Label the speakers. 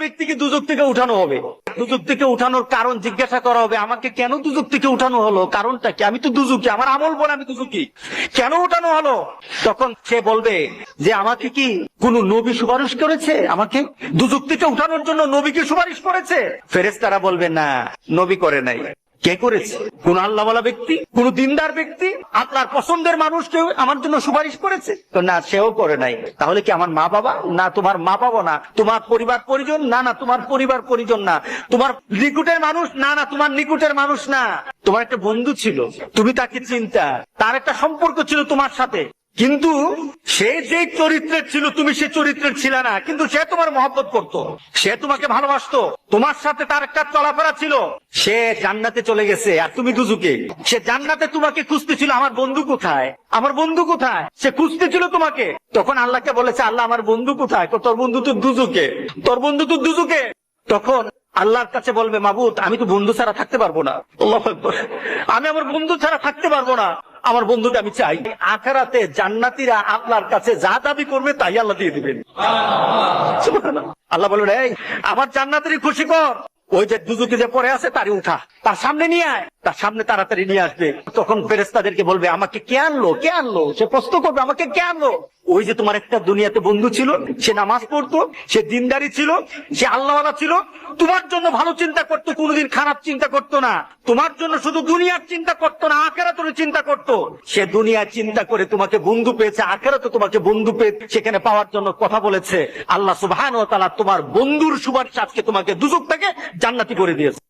Speaker 1: ব্যক্তিকে দুজক থেকে উঠানো হবে। দুজক থেকে উঠানোর কারণ জিজ্ঞাসা করা হবে, আমাকে কেন দুজক থেকে উঠানো হলো, কারণটা কি? আমি তো দুজকি, আমার আমল বলে আমি দুজকি, কেন উঠানো হলো? তখন সে বলবে যে আমাকে কি কোন নবী সুপারিশ করেছে? আমাকে দুজক থেকে উঠানোর জন্য নবীকে সুপারিশ করেছে? ফেরেশতারা বলবে না, নবী করে নাই। কে করেছে? কোন আল্লাহওয়ালা ব্যক্তি, কোন দিনদার ব্যক্তি, আপনার পছন্দের মানুষ কেউ আমার জন্য সুপারিশ করেছে? তো না, সেও করে নাই। তাহলে কি আমার মা বাবা? না, তোমার মা বাবা না। তোমার পরিবার পরিজন? না না, তোমার পরিবার পরিজন না। তোমার নিকুটের মানুষ? না না, তোমার নিকুটের মানুষ না। তোমার একটা বন্ধু ছিল, তুমি তাকে চিন্তা, তার একটা সম্পর্ক ছিল তোমার সাথে, কিন্তু সে যে চরিত্রের ছিল তুমি সে চরিত্রের ছিল না, কিন্তু সে তোমার মহব্বত করত, সে তোমাকে ভালোবাসতো, তোমার সাথে তার একটা চলাফেরা ছিল। সে জান্নাতে চলে গেছে আর তুমি দুজকে। সে জান্নাতে তোমাকে খুঁজতেছিল, আমার বন্ধু কোথায়, আমার বন্ধু কোথায়, সে খুঁজতেছিল তোমাকে। তখন আল্লাহকে বলেছে, আল্লাহ আমার বন্ধু কোথায়? তোর বন্ধু তো দুজকে, তোর বন্ধু তো দুজকে। তখন আল্লাহর কাছে বলবে, মাবুদ আমি তো বন্ধু ছাড়া থাকতে পারবো না, আল্লাহু আকবার, আমি আমার বন্ধু ছাড়া থাকতে পারবো না, আমার বন্ধুকে আমি চাই। আখিরাতে জান্নাতীরা আল্লাহর কাছে যা দাবি করবে তাই আল্লাহ দিয়ে দিবেন। সুবহানাল্লাহ। আল্লাহ বলবেন, এই আমার জান্নাতেরই খুশি কর, ওই যে দুজকে যে পড়ে আছে তারই উঠা, তার সামনে নিয়ে আয়, তার সামনে তাড়াতাড়ি নিয়ে আসবে। তখন ফেরেশতাদেরকে বলবে, আমাকে কে আনলো, কে আনলো? সে প্রশ্ন করবে, আমাকে কে আনলো? ওই যে তোমার একটা দুনিয়াতে বন্ধু ছিল, সে নামাজ পড়তো, সে দিনদারি ছিল, সে আল্লাহওয়ালা ছিল, তোমার জন্য ভালো চিন্তা করতো, কোনোদিন খারাপ চিন্তা করতো না, তোমার জন্য শুধু দুনিয়ার চিন্তা করতো না, আখিরাতের চিন্তা করতো। সে দুনিয়ার চিন্তা করে তোমাকে বন্ধু পেয়েছে, আখিরাতে তোমাকে বন্ধু পেয়ে সেখানে পাওয়ার জন্য কথা বলেছে। আল্লাহ সুবহানাহু ওয়া তাআলা তোমার বন্ধুর সুপারিশ আজকে তোমাকে দুজক থেকে জান্নাতি করে দিয়েছে।